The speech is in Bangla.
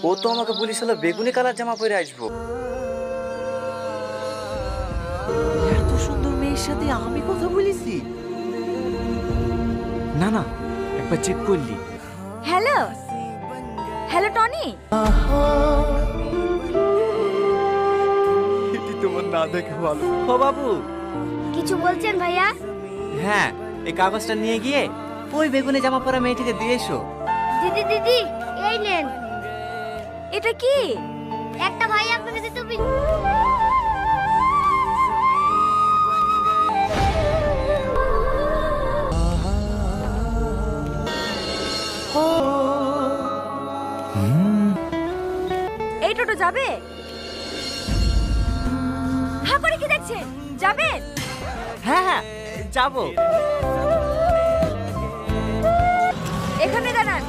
ও তো আমাকে বলেছিল বেগুনি কালার জামা পরে আসবো। এত সুন্দর মেয়ের সাথে আমি কথা বলেছি? না না, একবার চেক করলি? হ্যালো হ্যালো টনি, এটি তোমার না দেখে ভালো। ও বাবু, কিছু বলছেন ভাইয়া? হ্যাঁ এই কাগজটা নিয়ে গিয়ে ওই বেগুনি জামা পরা মেয়েটিকে দিয়ে এসো। দিদি দিদি এই নেন। এটা কি? একটা ভাই আপনাকে দিতে এই টোটো যাবে? হ্যাঁ করে কি দেখছেন, যাবেন? হ্যাঁ হ্যাঁ যাবো। এখানে দাঁড়ান।